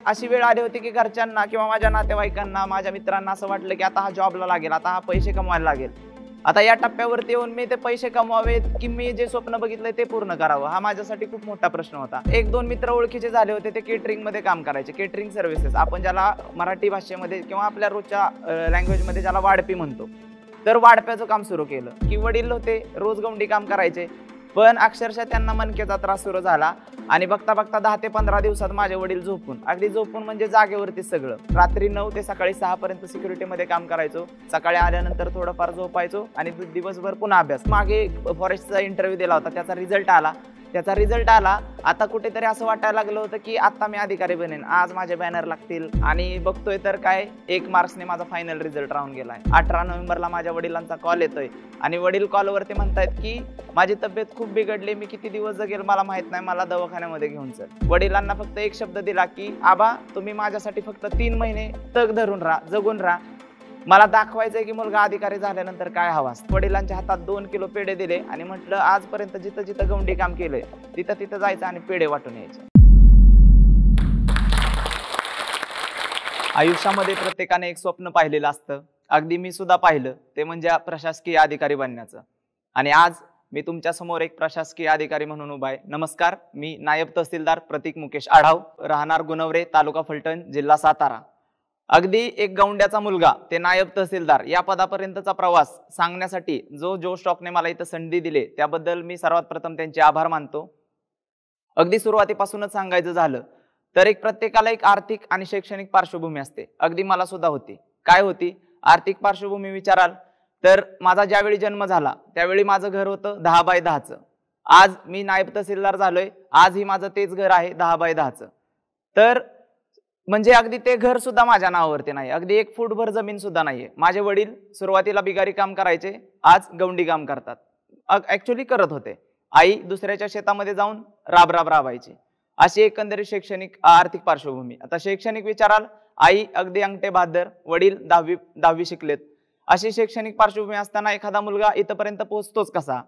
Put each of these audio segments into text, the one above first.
अशी वेळ आली होती की घरच्यांना किंवा माझ्या नातेवाईकांना, माझ्या मित्रांना असं वाटलं की आता हा जॉबला लागेल, आता हा पैसे कमवायला लागेल. आता या टप्प्यावरती येऊन मी ते पैसे कमवावेत की मी जे स्वप्न बघितलंय ते पूर्ण करावं, हा माझ्यासाठी खूप मोठा प्रश्न होता. एक दोन मित्र ओळखीचे झाले होते, ते केटरिंगमध्ये काम करायचे. केटरिंग सर्व्हिसेस आपण ज्याला मराठी भाषेमध्ये किंवा आपल्या रोजच्या लँग्वेजमध्ये ज्याला वाढपी म्हणतो, तर वाढप्याचं काम सुरू केलं. की वडील होते, रोज गवंडी काम करायचे, पण अक्षरशः त्यांना मणक्याचा त्रास सुरू झाला आणि बघता बघता 10 ते 15 दिवसात माझे वडील झोपून, अगदी झोपून म्हणजे जागेवरती सगळं. रात्री 9 ते सकाळी 6 पर्यंत सिक्युरिटीमध्ये काम करायचो. सकाळी आल्यानंतर थोडंफार झोपायचो आणि दिवसभर पुन्हा अभ्यास. मागे फॉरेस्टचा इंटरव्ह्यू दिला होता, त्याचा रिझल्ट आला. आता कुठेतरी असं वाटायला लागलं होतं की आता मी अधिकारी बनेन, आज माझे बॅनर लागतील. आणि बघतोय तर काय, 1 मार्क्सने माझा फायनल रिझल्ट राहून गेलाय. 18 नोव्हेंबरला माझ्या वडिलांचा कॉल येतोय आणि वडील कॉलवरती म्हणतायत की माझी तब्येत खूप बिघडली, मी किती दिवस जगेल मला माहित नाही, मला दवाखान्यामध्ये घेऊन चल. वडिलांना फक्त एक शब्द दिला की आबा, तुम्ही माझ्यासाठी फक्त 3 महिने तग धरून राहा, जगून राहा. मला दाखवायचंय की मुलगा अधिकारी झाल्यानंतर काय हवा. वडिलांच्या हातात 2 किलो पेढे दिले आणि म्हटलं आजपर्यंत जिथं जिथं गवंडी काम केलंय तिथं तिथं जायचं आणि पेढे वाटून यायचे. आयुष्यामध्ये प्रत्येकाने एक स्वप्न पाहिलेलं असतं, अगदी मी सुद्धा पाहिलं, ते म्हणजे प्रशासकीय अधिकारी बनण्याचं. आणि आज मी तुमच्या समोर एक प्रशासकीय अधिकारी म्हणून उभा आहे. नमस्कार, मी नायब तहसीलदार प्रतीक मुकेश आढाव, राहणार गुणवरे, तालुका फलटण, जिल्हा सातारा. अगदी एक गवंड्याचा मुलगा ते नायब तहसीलदार या पदापर्यंतचा प्रवास सांगण्यासाठी जो जोश टॉकने मला इथं संधी दिली, त्याबद्दल मी सर्वात प्रथम त्यांचे आभार मानतो. अगदी सुरुवातीपासूनच सांगायचं झालं तर प्रत्येकाला एक आर्थिक आणि शैक्षणिक पार्श्वभूमी असते. अगदी मला सुद्धा होती. काय होती? आर्थिक पार्श्वभूमी विचाराल तर माझा ज्यावेळी जन्म झाला त्यावेळी माझं घर होतं 10 बाय 10चं. आज मी नायब तहसीलदार झालोय, आजही माझं तेच घर आहे 10 बाय 10चं. तर म्हणजे अगदी ते घर सुद्धा माझ्या नावावरती नाही, अगदी 1 फूटभर जमीन सुद्धा नाहीये. माझे वडील सुरुवातीला बिगारी काम करायचे, आज गवंडी काम करतात. ऍक्च्युअली करत होते. आई दुसऱ्याच्या शेतामध्ये जाऊन राबायची. अशी एकंदरीत शैक्षणिक आर्थिक पार्श्वभूमी. आता शैक्षणिक विचाराल, आई अगदी अंगठे बहादर, वडील 10वी शिकलेत. अशी शैक्षणिक पार्श्वभूमी असताना एखादा मुलगा इथपर्यंत पोहोचतोच कसा?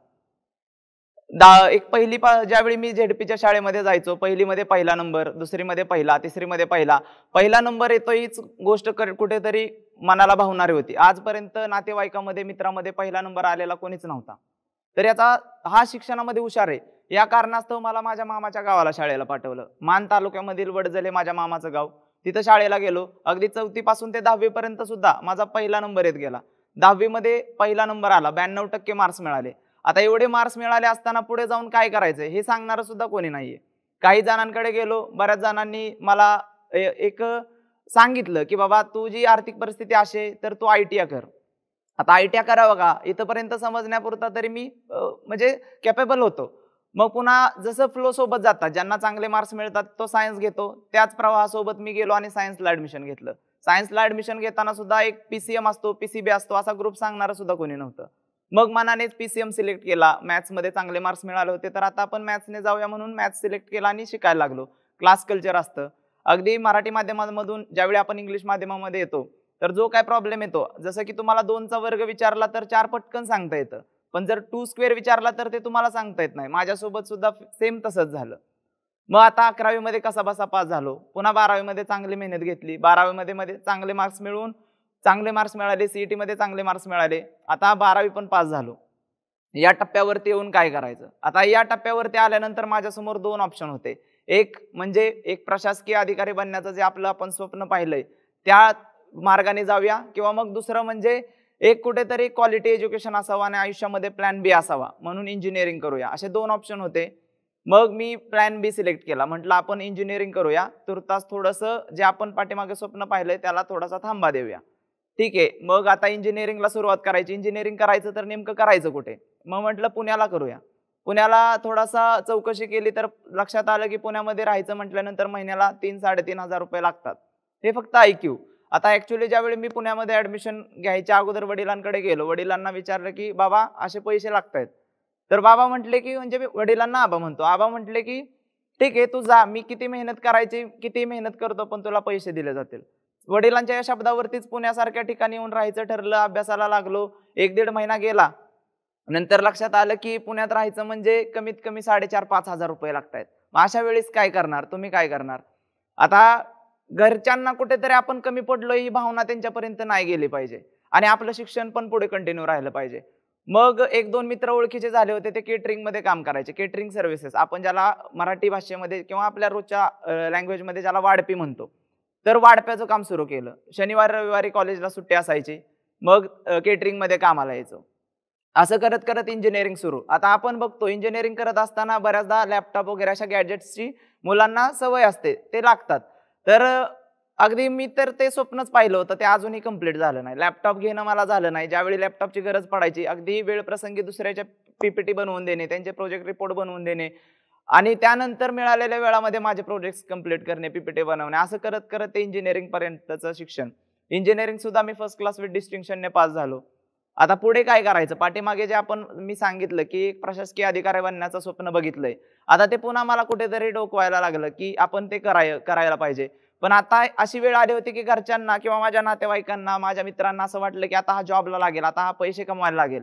ज्यावेळी मी झेडपीच्या शाळेमध्ये जायचो, पहिलीमध्ये पहिला नंबर, दुसरीमध्ये पहिला, तिसरीमध्ये पहिला नंबर येतो, हीच गोष्ट कुठेतरी मनाला भावणारी होती. आजपर्यंत नातेवाईकामध्ये, मित्रामध्ये पहिला नंबर आलेला कोणीच नव्हता. तर याचा हा शिक्षणामध्ये हुशार आहे या कारणास्तव मला माझ्या मामाच्या गावाला शाळेला पाठवलं. मान तालुक्यामधील वडजल हे माझ्या मामाचं गाव. तिथं शाळेला गेलो. अगदी 4थी पासून ते 10वी पर्यंत सुद्धा माझा पहिला नंबर येत गेला. 10वी मध्ये पहिला नंबर आला, 92% मार्क्स मिळाले. आता एवढे मार्क्स मिळाले असताना पुढे जाऊन काय करायचं हे सांगणारं सुद्धा कोणी नाहीये. काही जणांकडे गेलो, बऱ्याच जणांनी मला एक सांगितलं की बाबा तुझी आर्थिक परिस्थिती अशी तर तू ITI कर. आता ITI करावं का इथपर्यंत समजण्यापुरता तरी मी म्हणजे कॅपेबल होतो. मग पुन्हा जसं फ्लो सोबत जातात, ज्यांना चांगले मार्क्स मिळतात तो सायन्स घेतो, त्याच प्रवाहासोबत मी गेलो आणि सायन्सला ऍडमिशन घेतलं. सायन्सला ऍडमिशन घेताना सुद्धा एक PCM असतो, PCB असतो, असा ग्रुप सांगणारं सुद्धा कोणी नव्हतं. मग मनानेच PCM सिलेक्ट केला. मॅथ्समध्ये चांगले मार्क्स मिळाले होते तर आता आपण मॅथ्सने जाऊया म्हणून मॅथ्स सिलेक्ट केला आणि शिकायला लागलो. क्लास कल्चर असतं. अगदी मराठी माध्यमामधून ज्यावेळी आपण इंग्लिश माध्यमामध्ये येतो तर जो काय प्रॉब्लेम येतो, जसं की तुम्हाला 2चा वर्ग विचारला तर 4 पटकन सांगता येतं, पण जर 2 स्क्वेअर विचारला तर ते तुम्हाला सांगता येत नाही. माझ्यासोबत सुद्धा सेम तसंच झालं. मग आता 11वी मध्ये कसा बसा पास झालो. पुन्हा 12वी मध्ये चांगली मेहनत घेतली. 12वी मध्ये चांगले मार्क्स मिळाले, CET मध्ये चांगले मार्क्स मिळाले. आता 12वी पण पास झालो. या टप्प्यावरती येऊन काय करायचं? आता या टप्प्यावरती आल्यानंतर माझ्यासमोर 2 ऑप्शन होते. एक म्हणजे एक प्रशासकीय अधिकारी बनण्याचं जे आपलं आपण स्वप्न पाहिलंय त्या मार्गाने जाऊया, किंवा मग दुसरं म्हणजे एक कुठेतरी क्वालिटी एज्युकेशन असावं आणि आयुष्यामध्ये प्लॅन B असावा म्हणून इंजिनिअरिंग करूया, असे 2 ऑप्शन होते. मग मी प्लॅन B सिलेक्ट केला. म्हटलं आपण इंजिनिअरिंग करूया, तुर्तास थोडंसं जे आपण पाठीमागे स्वप्न पाहिलंय त्याला थोडासा थांबा देऊया. ठीक आहे, मग आता इंजिनिअरिंगला सुरुवात करायची. इंजिनिअरिंग करायचं तर नेमकं करायचं कुठे? मग म्हटलं पुण्याला करूया. पुण्याला थोडासा चौकशी केली तर लक्षात आलं की पुण्यामध्ये राहायचं म्हटल्यानंतर महिन्याला 3-3.5 हजार रुपये लागतात. हे फक्त IQ. आता ऍक्च्युली ज्यावेळी मी पुण्यामध्ये ऍडमिशन घ्यायच्या अगोदर वडिलांकडे गेलो, वडिलांना विचारलं की बाबा असे पैसे लागतायत. तर बाबा म्हटले की, म्हणजे मी वडिलांना आबा म्हणतो, आबा म्हटले की ठीक आहे तू जा, मी किती मेहनत करायची किती मेहनत करतो पण तुला पैसे दिले जातील. वडिलांच्या या शब्दावरतीच पुण्यासारख्या ठिकाणी येऊन राहायचं ठरलं. अभ्यासाला लागलो. 1-1.5 महिना गेला. नंतर लक्षात आलं की पुण्यात राहायचं म्हणजे कमीत कमी 4,500-5,000 रुपये लागतायत. मग अशा वेळेस काय करणार? तुम्ही काय करणार? आता घरच्यांना कुठेतरी आपण कमी पडलो ही भावना त्यांच्यापर्यंत नाही गेली पाहिजे आणि आपलं शिक्षण पण पुढे कंटिन्यू राहिलं पाहिजे. मग 1-2 मित्र ओळखीचे झाले होते, ते केटरिंग मध्ये काम करायचे. केटरिंग सर्व्हिसेस आपण ज्याला मराठी भाषेमध्ये किंवा आपल्या रोजच्या लँग्वेजमध्ये ज्याला वाढपी म्हणतो, तर वाढप्याचं काम सुरू केलं. शनिवार रविवारी कॉलेजला सुट्टी असायची, मग केटरिंग मध्ये कामाला यायचो. असं करत करत इंजिनिअरिंग सुरू. आता आपण बघतो इंजिनिअरिंग करत असताना बऱ्याचदा लॅपटॉप वगैरे अशा गॅजेट्सची मुलांना सवय असते, ते लागतात. तर अगदी मी तर ते स्वप्नच पाहिलं होतं, ते अजूनही कंप्लीट झालं नाही. लॅपटॉप घेणं मला झालं नाही. ज्यावेळी लॅपटॉपची गरज पडायची, अगदी वेळ प्रसंगी दुसऱ्याच्या पीपीटी बनवून देणे, त्यांचे प्रोजेक्ट रिपोर्ट बनवून देणे आणि त्यानंतर मिळालेल्या वेळामध्ये माझे प्रोजेक्ट्स कंप्लीट करणे, पीपीटी बनवणे, असं करत करत ते इंजिनिअरिंग पर्यंतचं शिक्षण. इंजिनिअरिंग सुद्धा मी फर्स्ट क्लास विथ डिस्टिंक्शनने पास झालो. आता पुढे काय करायचं? पाठीमागे जे मी सांगितलं की एक प्रशासकीय अधिकारी बनण्याचं स्वप्न बघितलंय. आता ते पुन्हा मला कुठेतरी डोकवायला लागलं की आपण ते करायला पाहिजे. पण आता अशी वेळ आली होती की घरच्यांना किंवा माझ्या नातेवाईकांना, माझ्या मित्रांना असं वाटलं की आता हा जॉबला लागेल, आता हा पैसे कमवायला लागेल.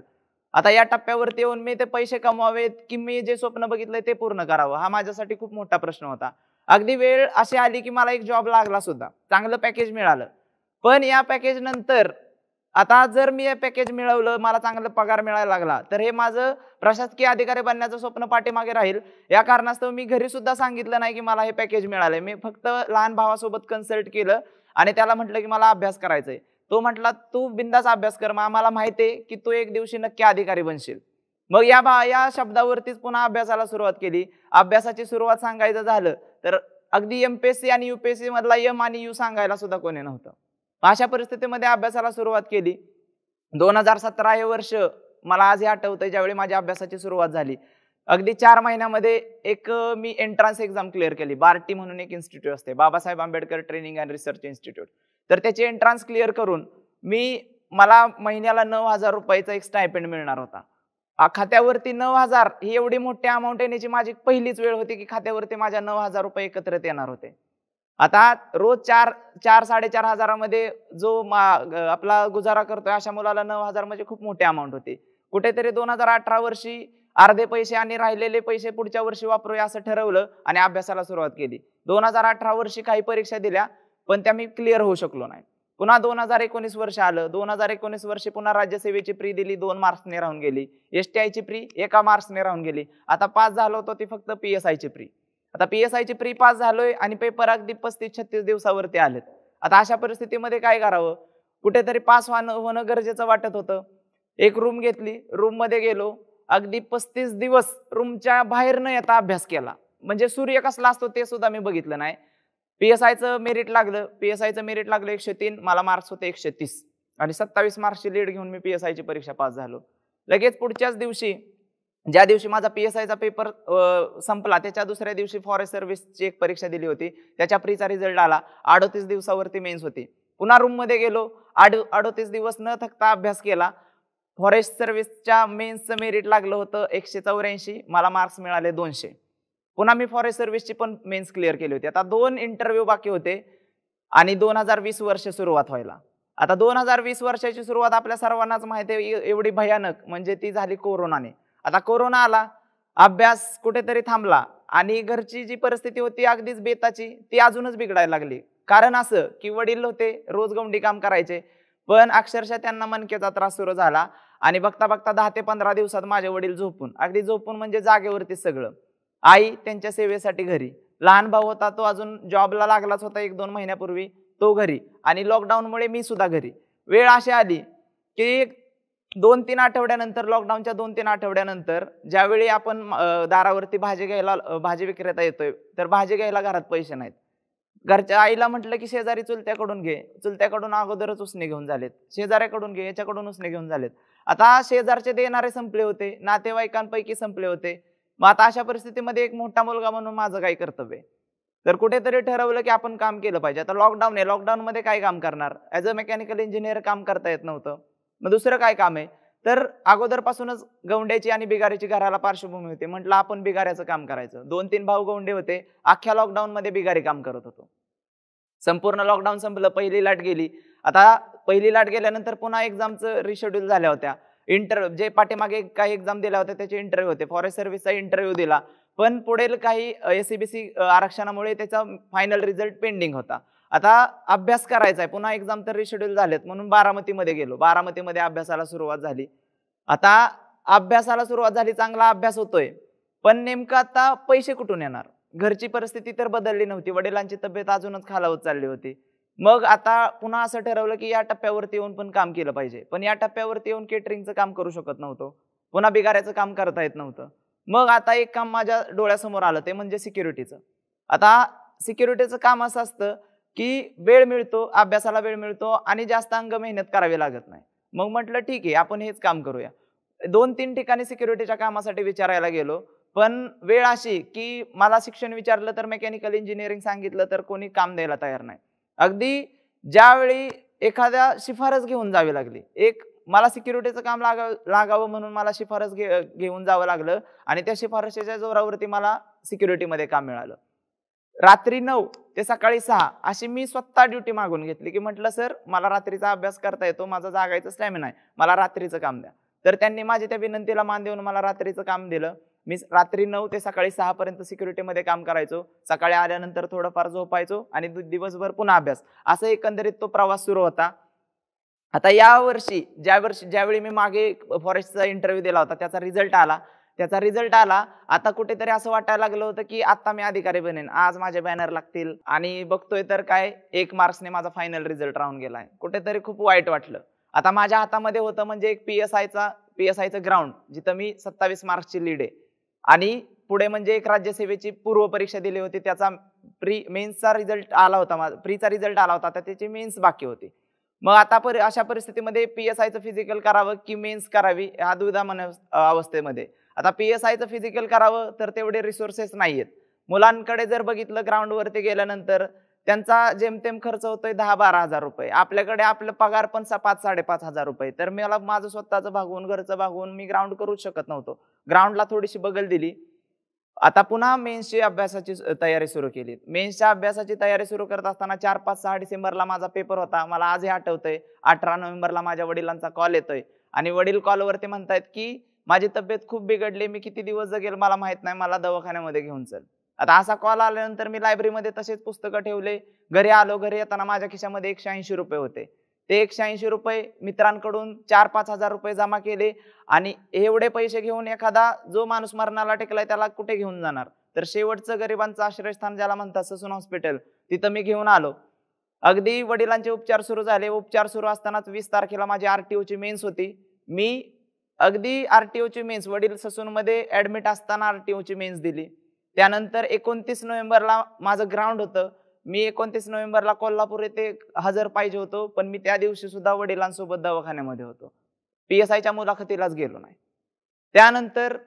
आता या टप्प्यावरती येऊन मी ते पैसे कमवावेत की मी जे स्वप्न बघितलंय ते पूर्ण करावं, हा माझ्यासाठी खूप मोठा प्रश्न होता. अगदी वेळ अशी आली की मला एक जॉब लागला सुद्धा, चांगलं पॅकेज मिळालं. पण या पॅकेज नंतर आता जर मी हे पॅकेज मिळवलं, मला चांगला पगार मिळायला लागला, तर हे माझं प्रशासकीय अधिकारी बनण्याचं स्वप्न पाठीमागे राहील. या कारणास्तव मी घरी सुद्धा सांगितलं नाही की मला हे पॅकेज मिळालंय. मी फक्त लहान भावासोबत कन्सल्ट केलं आणि त्याला म्हटलं की मला अभ्यास करायचंय. तो म्हटला तू बिंदास अभ्यास कर, आम्हाला माहिती आहे की तू एक दिवशी नक्की अधिकारी बनशील. मग या शब्दावरतीच पुन्हा अभ्यासाला सुरुवात केली. अभ्यासाची सुरुवात सांगायचं झालं तर अगदी एमपीएससी आणि युपीएससी मधला एम आणि यू सांगायला सुद्धा कोणी नव्हतं. अशा परिस्थितीमध्ये अभ्यासाला सुरुवात केली. 2017 हे वर्ष मला आजही आठवतंय, ज्यावेळी माझ्या अभ्यासाची सुरुवात झाली. अगदी 4 महिन्यामध्ये मी एंट्रन्स एक्झाम क्लिअर केली. बार्टी म्हणून एक इन्स्टिट्यूट असते, Babasaheb Ambedkar training and research institute. तर त्याची एंट्रन्स क्लिअर करून मला महिन्याला 9,000 रुपयाचा एक स्टायपेंड मिळणार होता. खात्यावरती 9,000 ही एवढी मोठी अमाऊंट येण्याची माझी पहिलीच वेळ होती की खात्यावरती माझ्या 9,000 रुपये एकत्रित येणार होते. आता रोज 4-4,500 हजारामध्ये जो आपला गुजारा करतोय, अशा मुलाला 9,000 म्हणजे खूप मोठी अमाऊंट होती. कुठेतरी 2018 वर्षी अर्धे पैसे आणि राहिलेले पैसे पुढच्या वर्षी वापरूया असं ठरवलं आणि अभ्यासाला सुरुवात केली. 2018 वर्षी काही परीक्षा दिल्या, पण त्या मी क्लिअर होऊ शकलो नाही. पुन्हा 2019 वर्ष आलं. 2019 वर्षी पुन्हा राज्यसेवेची प्री दिली, 2 मार्क्सने राहून गेली. एसटीआयची प्री 1 मार्क्सने राहून गेली. आता पास झालो होतो ती फक्त पीएसआयची प्री. आता पीएसआयची प्री पास झालोय आणि पेपर अगदी 35-36 दिवसावरती आलेत. आता अशा परिस्थितीमध्ये काय करावं? कुठेतरी पास होणं गरजेचं वाटत होतं. एक रूम घेतली, रूम मध्ये गेलो. अगदी 35 दिवस रूमच्या बाहेर न येता अभ्यास केला. म्हणजे सूर्य कसला असतो ते सुद्धा मी बघितलं नाही. पीएसआयचं मेरिट लागलं. पीएसआयचं मेरिट लागलं 103, मला मार्क्स होते 130 आणि 27 मार्क्सची लीड घेऊन मी पीएसआयची परीक्षा पास झालो. लगेच पुढच्याच दिवशी, ज्या दिवशी माझा पीएसआयचा पेपर संपला, त्याच्या दुसऱ्या दिवशी फॉरेस्ट सर्व्हिसची एक परीक्षा दिली होती. त्याच्या प्रीचा रिझल्ट आला. 38 दिवसावरती मेन्स होती. पुन्हा रूम मध्ये गेलो. 38 दिवस न थकता अभ्यास केला. फॉरेस्ट सर्व्हिसच्या मेन्सचं मेरिट लागलं होतं 184, मला मार्क्स मिळाले 200. पुन्हा मी फॉरेस्ट सर्व्हिसची पण मेन्स क्लिअर केली होती. आता 2 इंटरव्ह्यू बाकी होते आणि 2020 वर्ष सुरुवात व्हायला. आता 2020 वर्षाची सुरुवात आपल्या सर्वांनाच माहिती आहे एवढी भयानक, म्हणजे ती झाली कोरोनाने. आता कोरोना आला, अभ्यास कुठेतरी थांबला आणि घरची जी परिस्थिती होती अगदीच बेताची, ती अजूनच बिघडायला लागली. कारण असं की वडील होते, रोज गवंडी काम करायचे, पण अक्षरशः त्यांना मणक्याचा त्रास सुरू झाला आणि बघता बघता 10 ते 15 दिवसात माझे वडील अगदी झोपून म्हणजे जागेवरती सगळं. आई त्यांच्या सेवेसाठी घरी. लहान भाऊ होता, तो अजून जॉबला लागलाच होता 1-2 महिन्यापूर्वी, तो घरी. आणि लॉकडाऊनमुळे मी सुद्धा घरी. वेळ अशी आली की 2-3 आठवड्यानंतर, लॉकडाऊनच्या 2-3 आठवड्यानंतर ज्यावेळी आपण दारावरती भाजी विक्रेता येतोय, तर भाजी घ्यायला घरात पैसे नाहीत. घरच्या आईला म्हटलं की शेजारी चुलत्याकडून घे. चुलत्याकडून अगोदरच उसने घेऊन झालेत. शेजाऱ्याकडून घे, याच्याकडून उसने घेऊन झालेत. आता शेजारचे देणारे संपले होते, नातेवाईकांपैकी संपले होते. मग आता अशा परिस्थितीमध्ये एक मोठा मुलगा म्हणून माझं काय कर्तव्य? तर कुठेतरी ठरवलं की आपण काम केलं पाहिजे. आता लॉकडाऊन आहे, लॉकडाऊन मध्ये काय काम करणार? ऍज अ मेकॅनिकल इंजिनियर काम करता येत नव्हतं. मग दुसरं काय काम आहे? तर अगोदरपासूनच गवंड्याची आणि बिगारीची घराला पार्श्वभूमी होती. म्हटलं आपण बिगाऱ्याचं काम करायचं. 2-3 भाऊ गवंडे होते. अख्ख्या लॉकडाऊन मध्ये बिगारी काम करत होतो. संपूर्ण लॉकडाऊन संपलं, पहिली लाट गेली. आता पहिली लाट गेल्यानंतर पुन्हा एक्झामचं रिशेड्यूल झाल्या होत्या. जे पाठीमागे काही एक्झाम दिल्या होत्या त्याचे इंटरव्ह्यू होते. फॉरेस्ट सर्व्हिसचा इंटरव्ह्यू दिला, पण पुढील काही एससीबीसी आरक्षणामुळे त्याचा फायनल रिझल्ट पेंडिंग होता. आता अभ्यास करायचा आहे, पुन्हा एक्झाम तर रिशेड्यूल झालेत म्हणून बारामतीमध्ये गेलो. बारामतीमध्ये अभ्यासाला सुरुवात झाली. आता अभ्यासाला सुरुवात झाली, चांगला अभ्यास होतोय, पण नेमकं आता पैसे कुठून येणार? घरची परिस्थिती तर बदलली नव्हती, वडिलांची तब्येत अजूनच खालावत चालली होती. मग आता पुन्हा असं ठरवलं की या टप्प्यावरती येऊन पण काम केलं पाहिजे. पण या टप्प्यावरती येऊन केटरिंगचं काम करू शकत नव्हतो, पुन्हा बिगाऱ्याचं काम करता येत नव्हतं. मग आता एक काम माझ्या डोळ्यासमोर आलं, ते म्हणजे सिक्युरिटीचं. आता सिक्युरिटीचं काम असं असतं की वेळ मिळतो, अभ्यासाला वेळ मिळतो आणि जास्त अंग मेहनत करावी लागत नाही. मग म्हटलं ठीक आहे, आपण हेच काम करूया. 2-3 ठिकाणी सिक्युरिटीच्या कामासाठी विचारायला गेलो, पण वेळ अशी की मला शिक्षण विचारलं तर मेकॅनिकल इंजिनिअरिंग सांगितलं तर कोणी काम द्यायला तयार नाही. अगदी ज्यावेळी एखाद्या शिफारस घेऊन जावी लागली, मला सिक्युरिटीचं काम लागावं म्हणून मला शिफारस घेऊन जावं लागलं आणि त्या शिफारशीच्या जोरावरती मला सिक्युरिटीमध्ये काम मिळालं. रात्री 9 ते सकाळी 6 अशी मी स्वतः ड्युटी मागून घेतली, की म्हटलं सर मला रात्रीचा अभ्यास करता येतो, माझा जागायचा स्टॅमिना आहे, मला रात्रीचं काम द्या. तर त्यांनी माझी त्या विनंतीला मान देऊन मला रात्रीचं काम दिलं. मी रात्री 9 ते सकाळी 6 पर्यंत सिक्युरिटीमध्ये काम करायचो. सकाळी आल्यानंतर थोडंफार झोपायचो आणि दिवसभर पुन्हा अभ्यास. असं एकंदरीत तो प्रवास सुरू होता. आता यावर्षी ज्यावेळी मी मागे फॉरेस्टचा इंटरव्ह्यू दिला होता, त्याचा रिझल्ट आला. आता कुठेतरी असं वाटायला लागलं होतं की आता मी अधिकारी बनेन, आज माझे बॅनर लागतील आणि बघतोय तर काय 1 मार्क्सने माझा फायनल रिझल्ट राहून गेलाय. कुठेतरी खूप वाईट वाटलं. आता माझ्या हातामध्ये होतं म्हणजे एक पीएसआयचं ग्राउंड, जिथं मी 27 मार्क्सची लीड आहे आणि पुढे म्हणजे एक राज्यसेवेची पूर्व परीक्षा दिली होती, त्याचा मेन्सचा रिझल्ट आला होता, प्रीचा रिझल्ट आला होता, तर त्याची मेन्स बाकी होती. मग आता अशा परिस्थितीमध्ये पीएसआयचं फिजिकल करावं की मेन्स करावी ह्या दुविधा अवस्थेमध्ये. आता पीएसआयचं फिजिकल करावं तर तेवढे रिसोर्सेस नाहीयेत. मुलांकडे जर बघितलं ग्राउंडवरती गेल्यानंतर त्यांचा जेमतेम खर्च होतोय 10-12 हजार रुपये. आपल्याकडे आपलं पगार पण 5-5.5 हजार रुपये. तर मला माझं स्वतःचं भागवून घरचं भागवून मी ग्राउंड करूच शकत नव्हतो. ग्राउंडला थोडीशी बगल दिली. आता पुन्हा मेन्सची अभ्यासाची तयारी सुरू केली. मेन्सच्या अभ्यासाची तयारी सुरू करत असताना 4-5-6 डिसेंबरला माझा पेपर होता. मला आजही आठवतंय. 18 नोव्हेंबरला माझ्या वडिलांचा कॉल येतोय आणि वडील कॉलवरती म्हणतायत की माझी तब्येत खूप बिघडली, मी किती दिवस जगेल मला माहित नाही, मला दवाखान्यामध्ये घेऊन चल. आता असा कॉल आल्यानंतर मी लायब्ररीमध्ये तसेच पुस्तकं ठेवले. घरी आलो. घरी येताना माझ्या खिशामध्ये 180 रुपये होते. ते 180 रुपये मित्रांकडून 4-5 हजार रुपये जमा केले आणि एवढे पैसे घेऊन एखादा जो माणूस मरणाला टेकलाय त्याला कुठे घेऊन जाणार? तर शेवटचं गरिबांचं आश्रयस्थान ज्याला म्हणतात ससून हॉस्पिटल, तिथं मी घेऊन आलो. अगदी वडिलांचे उपचार सुरू झाले. उपचार सुरू असतानाच 20 तारखेला माझी आरटीओची मेन्स होती. मी अगदी आरटीओची मेन्स, वडील ससूनमध्ये ऍडमिट असताना आरटीओची मेन्स दिली. त्यानंतर 29 नोव्हेंबरला माझं ग्राउंड होतं. मी 29 नोव्हेंबरला कोल्हापूर येथे हजर पाहिजे होतो, पण मी त्या दिवशी सुद्धा वडिलांसोबत दवाखान्यामध्ये होतो. पीएसआयच्या मुलाखतीलाच गेलो नाही. त्यानंतर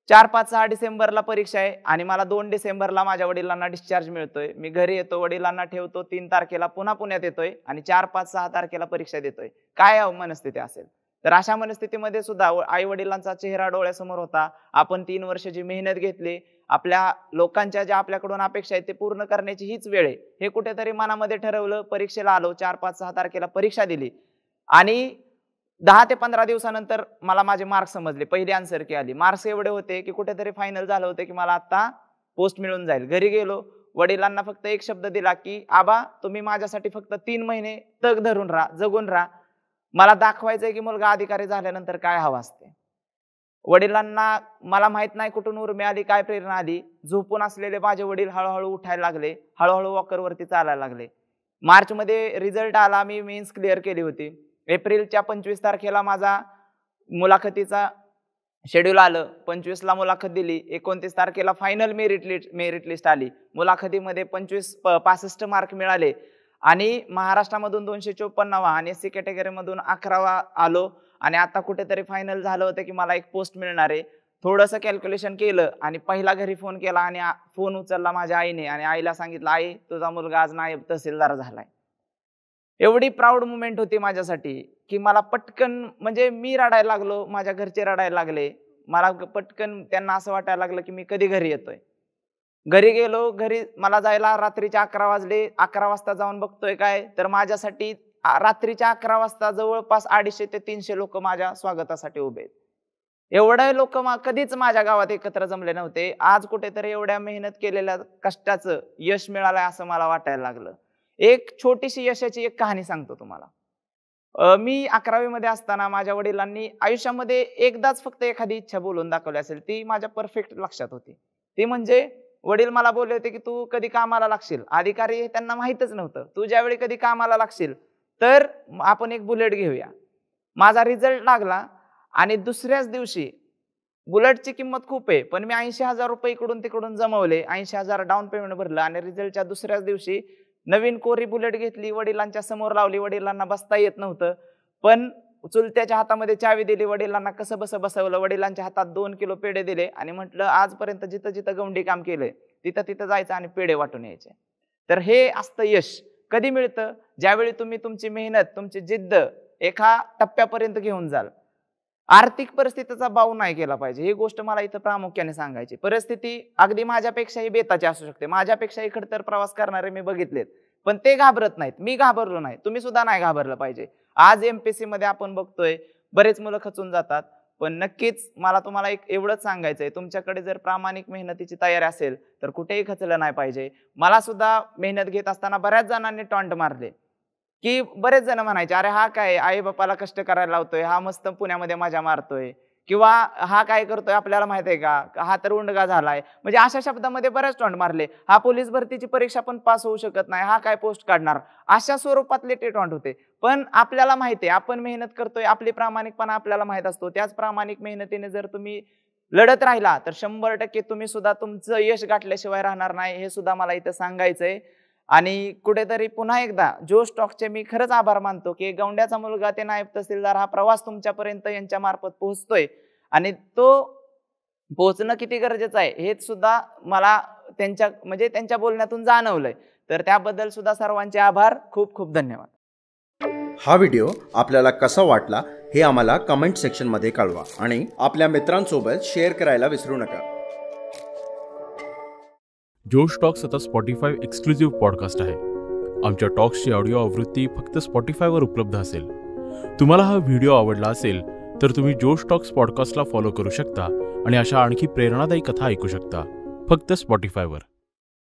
4-5-6 डिसेंबरला परीक्षा आहे आणि मला 2 डिसेंबरला माझ्या वडिलांना डिस्चार्ज मिळतोय. मी घरी येतो, वडिलांना ठेवतो. 3 तारखेला पुन्हा पुण्यात येतोय आणि 4-5-6 तारखेला परीक्षा देतोय. काय मनस्थिती असेल? तर अशा मनस्थितीमध्ये सुद्धा आई वडिलांचा चेहरा डोळ्यासमोर होता. आपण 3 वर्ष जी मेहनत घेतली, आपल्या लोकांच्या ज्या आपल्याकडून अपेक्षा आहेत ते पूर्ण करण्याची हीच वेळ आहे, हे कुठेतरी मनामध्ये ठरवलं. परीक्षेला आलो. 4-5-6 तारखेला परीक्षा दिली आणि 10 ते 15 दिवसानंतर मला माझे मार्क्स समजले. पहिली आन्सर की आली. मार्क्स एवढे होते की कुठेतरी फायनल झालं होतं की मला आता पोस्ट मिळून जाईल. घरी गेलो. वडिलांना फक्त एक शब्द दिला की आबा तुम्ही माझ्यासाठी फक्त 3 महिने तग धरून राहा, जगून राहा. मला दाखवायचंय की मुलगा अधिकारी झाल्यानंतर काय हवं असते. वडिलांना मला माहित नाही कुठून उर्मी आली, काय प्रेरणा आली. झोपून असलेले माझे वडील हळूहळू उठायला लागले. हळूहळू वॉकरवरती चालायला लागले. मार्चमध्ये रिझल्ट आला. मी मेन्स क्लिअर केली होती. एप्रिलच्या 25 तारखेला माझा मुलाखतीचा शेड्यूल आलं. 25ला मुलाखत दिली. 29 तारखेला फायनल मेरिट लिस्ट आली. मुलाखतीमध्ये 65 मार्क मिळाले आणि महाराष्ट्रामधून 254 आणि एससी कॅटेगरीमधून 11वा आलो आणि आता कुठेतरी फायनल झालं होतं की मला एक पोस्ट मिळणार आहे. थोडंसं कॅल्क्युलेशन केलं आणि पहिला घरी फोन केला आणि फोन उचलला माझ्या आईने आणि आईला सांगितलं, आई तुझा मुलगा आज नायब तहसीलदार झालाय. एवढी प्राऊड मुमेंट होती माझ्यासाठी की मला पटकन, म्हणजे मी रडायला लागलो, माझ्या घरचे रडायला लागले. मला पटकन त्यांना असं वाटायला लागलं की मी कधी घरी येतोय. घरी गेलो. घरी मला जायला रात्रीचे 11 वाजले. 11 वाजता जाऊन बघतोय काय तर माझ्यासाठी रात्रीच्या 11 वाजता जवळपास 250 ते 300 लोक माझ्या स्वागतासाठी उभे आहेत. एवढे लोक कधीच माझ्या गावात एकत्र जमले नव्हते. आज कुठेतरी एवढ्या मेहनत केलेल्या कष्टाचं यश मिळालंय असं मला वाटायला लागलं. एक छोटीशी यशाची एक कहाणी सांगतो तुम्हाला. मी 11वी मध्ये असताना माझ्या वडिलांनी आयुष्यामध्ये एकदाच फक्त एखादी इच्छा बोलून दाखवली असेल, ती माझ्या परफेक्ट लक्षात होती. ती म्हणजे वडील मला बोलले होते की तू कधी कामाला लागशील. अधिकारी त्यांना माहितच नव्हतं. तू ज्यावेळी कधी कामाला लागशील तर आपण एक बुलेट घेऊया. माझा रिझल्ट लागला आणि दुसऱ्याच दिवशी बुलेटची किंमत खूप आहे, पण मी 80,000 रुपये इकडून तिकडून जमवले, 80,000 डाऊन पेमेंट भरलं आणि रिझल्टच्या दुसऱ्याच दिवशी नवीन कोरी बुलेट घेतली, वडिलांच्या समोर लावली. वडिलांना बसता येत नव्हतं, पण चुलत्याच्या हातामध्ये चावी दिली. वडिलांना कसं बसं बसवलं. वडिलांच्या हातात 2 किलो पेढे दिले आणि म्हटलं आजपर्यंत जिथं जिथं गवंडी काम केलंय तिथं तिथं जायचं आणि पेढे वाटून यायचे. तर हे असतं यश. कधी मिळतं? ज्यावेळी तुम्ही तुमची मेहनत, तुमची जिद्द एका टप्प्यापर्यंत घेऊन जाल. आर्थिक परिस्थितीचा बाऊ नाही केला पाहिजे. ही गोष्ट मला इथं प्रामुख्याने सांगायची. परिस्थिती अगदी माझ्यापेक्षाही बेताची असू शकते. माझ्यापेक्षाही खडतर प्रवास करणारे मी बघितलेत, पण ते घाबरत नाहीत. मी घाबरलो नाही. तुम्ही सुद्धा नाही घाबरलं पाहिजे. आज MPSC मध्ये आपण बघतोय बरेच मुलं खचून जातात, पण नक्कीच मला तुम्हाला एक एवढंच सांगायचंय, तुमच्याकडे जर प्रामाणिक मेहनतीची तयारी असेल तर कुठेही खचलं नाही पाहिजे. मला सुद्धा मेहनत घेत असताना बऱ्याच जणांनी टॉन्ट मारले, की बरेच जण म्हणायचे अरे हा काय आई बापाला कष्ट करायला लावतोय, हा मस्त पुण्यामध्ये मजा मारतोय, किंवा हा काय करतोय आपल्याला माहित आहे का, हा तर उंडगा झालाय. म्हणजे अशा शब्दामध्ये बरेच टॉन्ट मारले. हा पोलीस भरतीची परीक्षा पण पास होऊ शकत नाही, हा काय पोस्ट काढणार, अशा स्वरूपातले ते टॉन्ट होते. पण आपल्याला माहिती आहे आपण मेहनत करतोय, आपली प्रामाणिकपणा आपल्याला माहित असतो. त्याच प्रामाणिक मेहनतीने जर तुम्ही लढत राहिला तर 100% तुम्ही सुद्धा तुमचं यश गाठल्याशिवाय राहणार नाही. हे सुद्धा मला इथं सांगायचंय. आणि कुठेतरी पुन्हा एकदा जोश टॉकचे मी खरंच आभार मानतो की गौंड्याचा मुलगा ते नायब तहसीलदार हा प्रवास तुमच्यापर्यंत यांच्या मार्फत पोहोचतोय, आणि तो पोहोचणं किती गरजेचं आहे हे सुद्धा मला त्यांच्या बोलण्यातून जाणवलंय. तर त्याबद्दल सुद्धा सर्वांचे आभार. खूप खूप धन्यवाद. हा व्हिडिओ आपल्याला कसा वाटला हे आम्हाला कमेंट सेक्शनमध्ये कळवा आणि आपल्या मित्रांसोबत शेअर करायला विसरू नका. जोश टॉक्स आता स्पॉटीफाय एक्सक्लुझिव्ह पॉडकास्ट आहे. आमच्या टॉक्सची ऑडिओ आवृत्ती फक्त स्पॉटीफायवर उपलब्ध असेल. तुम्हाला हा व्हिडिओ आवडला असेल तर तुम्ही जोश टॉक्स पॉडकास्टला फॉलो करू शकता आणि अशा आणखी प्रेरणादायी कथा ऐकू शकता फक्त स्पॉटीफायवर.